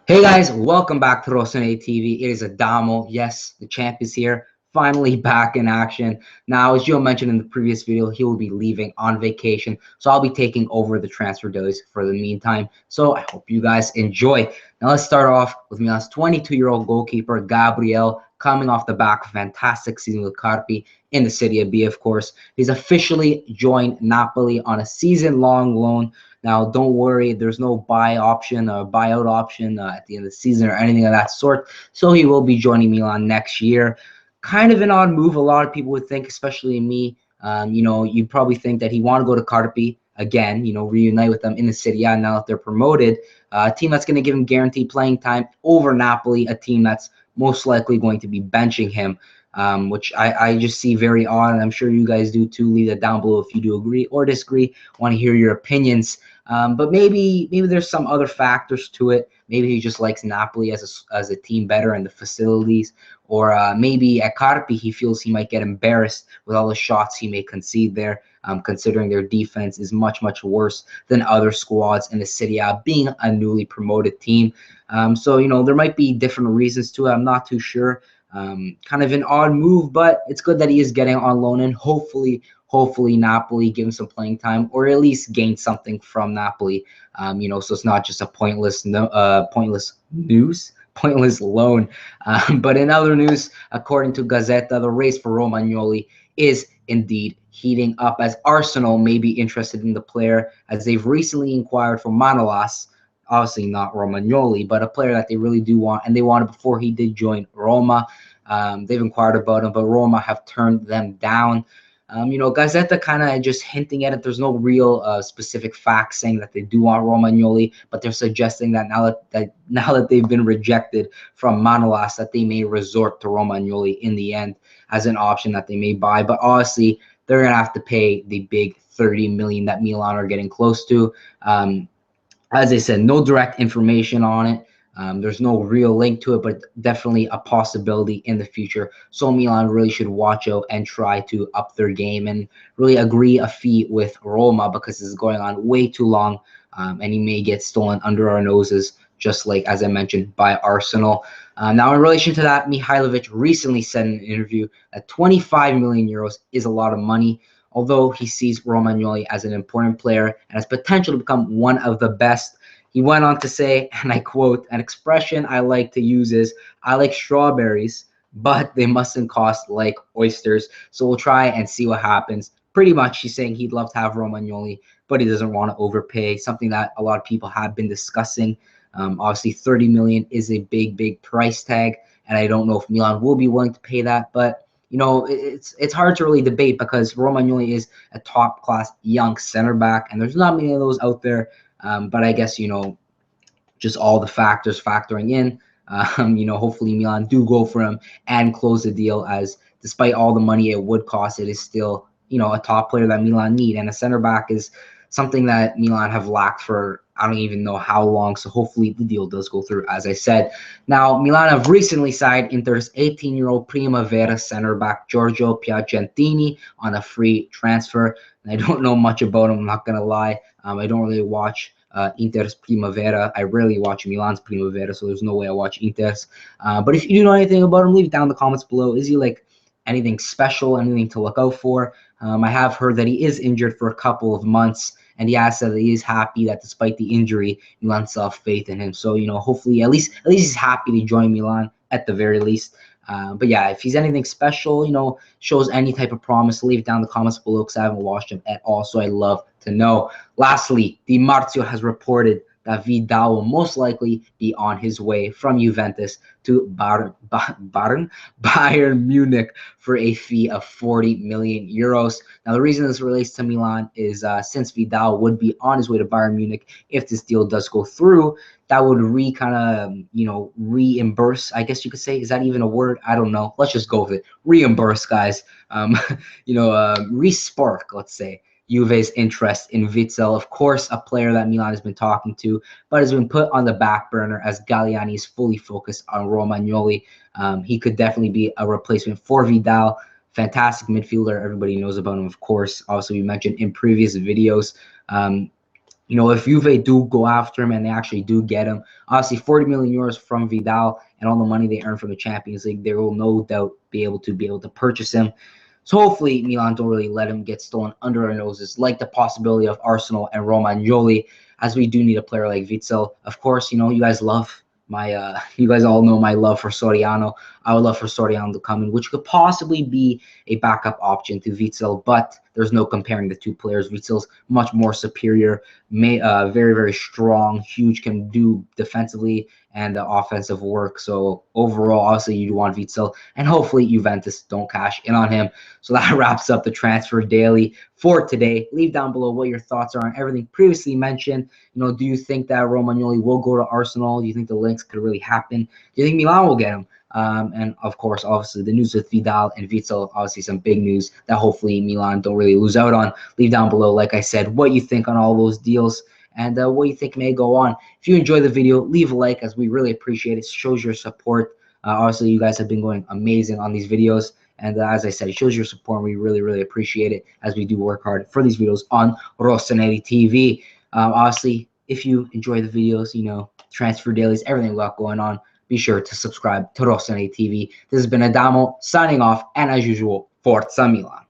Hey guys, welcome back to Rossoneri TV. It is Adamo. Yes, the champ is here, finally back in action. Now, as Joe mentioned in the previous video, he will be leaving on vacation, so I'll be taking over the transfer dailies for the meantime. So I hope you guys enjoy. Now let's start off with Milan's 22-year-old goalkeeper Gabriel, coming off the back of a fantastic season with Carpi in the Serie B, of course. He's officially joined Napoli on a season-long loan. Now, don't worry, there's no buy option or buyout option at the end of the season or anything of that sort. So he will be joining Milan next year. Kind of an odd move, a lot of people would think, especially me. You'd probably think that he want to go to Carpi again, reunite with them in the Serie A now that they're promoted. A team that's going to give him guaranteed playing time over Napoli, a team that's most likely going to be benching him. Which I just see very odd, and I'm sure you guys do too. Leave that down below if you do agree or disagree. Want to hear your opinions. But maybe there's some other factors to it. Maybe he just likes Napoli as a team better and the facilities, or maybe at Carpi he feels he might get embarrassed with all the shots he may concede there, considering their defense is much worse than other squads in the Serie A, being a newly promoted team. So there might be different reasons to it. I'm not too sure. Kind of an odd move, but it's good that he is getting on loan, and hopefully Napoli give him some playing time, or at least gain something from Napoli. So it's not just a pointless loan. But in other news, according to Gazzetta, the race for Romagnoli is indeed heating up, as Arsenal may be interested in the player, as they've recently inquired for Manolas. Obviously not Romagnoli, but a player that they really do want, and they wanted before he did join Roma. They've inquired about him, but Roma have turned them down. Gazzetta kind of just hinting at it. There's no real specific facts saying that they do want Romagnoli, but they're suggesting that now that they've been rejected from Manolas, that they may resort to Romagnoli in the end as an option that they may buy. But honestly, they're gonna have to pay the big 30 million that Milan are getting close to. As I said, no direct information on it. There's no real link to it, but definitely a possibility in the future. So Milan really should watch out and try to up their game and really agree a fee with Roma, because this is going on way too long, and he may get stolen under our noses, just like, as I mentioned, by Arsenal. Now, in relation to that, Mihailovic recently said in an interview that 25 million euros is a lot of money, although he sees Romagnoli as an important player and has potential to become one of the best. He went on to say, and I quote, "An expression I like to use is, I like strawberries, but they mustn't cost like oysters." So we'll try and see what happens. Pretty much, he's saying he'd love to have Romagnoli, but he doesn't want to overpay, something that a lot of people have been discussing. Obviously, 30 million is a big price tag, and I don't know if Milan will be willing to pay that, but it's hard to really debate, because Romagnoli is a top class young center back, and there's not many of those out there. But I guess just all the factors factoring in, hopefully Milan do go for him and close the deal, as despite all the money it would cost, it is still a top player that Milan need, and a center back is something that Milan have lacked for I don't even know how long. So hopefully the deal does go through, as I said. Now, Milan have recently signed Inter's 18-year-old Primavera center back Giorgio Piacentini on a free transfer. And I don't know much about him, I'm not going to lie. I don't really watch Inter's Primavera. I rarely watch Milan's Primavera, so there's no way I watch Inter's. But if you do know anything about him, leave it down in the comments below. Is he like anything special, anything to look out for? I have heard that he is injured for a couple of months, and he has said that he is happy that despite the injury, Milan still have faith in him. So hopefully at least he's happy to join Milan at the very least. But yeah, if he's anything special, shows any type of promise, leave it down in the comments below, because I haven't watched him at all, so I'd love to know. Lastly, Di Marzio has reported that Vidal will most likely be on his way from Juventus to Bayern Munich for a fee of 40 million euros. Now, the reason this relates to Milan is since Vidal would be on his way to Bayern Munich if this deal does go through, that would reimburse, I guess you could say. Is that even a word? I don't know. Let's just go with it. Reimburse, guys. Respark, let's say, Juve's interest in Witsel. Of course, a player that Milan has been talking to, but has been put on the back burner as Galliani is fully focused on Romagnoli. He could definitely be a replacement for Vidal. Fantastic midfielder. Everybody knows about him, of course. Also, we mentioned in previous videos. You know, if Juve do go after him and they actually do get him, obviously 40 million euros from Vidal and all the money they earn from the Champions League, they will no doubt be able to purchase him. So hopefully Milan don't really let him get stolen under our noses, like the possibility of Arsenal and Romagnoli, as we do need a player like Witsel. Of course, you know, you guys love you guys all know my love for Soriano. I would love for Soriano to come in, which could possibly be a backup option to Witsel, but there's no comparing the two players. Witsel's much more superior, very, very strong, huge, can do defensively and offensive work. So overall, obviously, you want Witsel, and hopefully Juventus don't cash in on him. So that wraps up the transfer daily for today. Leave down below what your thoughts are on everything previously mentioned. You know, do you think that Romagnoli will go to Arsenal? Do you think the links could really happen? Do you think Milan will get him? And of course, obviously, the news with Vidal and Witsel, obviously some big news that hopefully Milan don't really lose out on. Leave down below, like I said, what you think on all those deals and what you think may go on. If you enjoy the video, leave a like, as we really appreciate it. It shows your support. Obviously, you guys have been going amazing on these videos. And as I said, it shows your support, and we really, really appreciate it as we do work hard for these videos on Rossoneri TV. Obviously, if you enjoy the videos, you know, transfer dailies, everything we got going on, be sure to subscribe to Rossoneri TV. This has been Adamo signing off, and as usual, Forza Milan.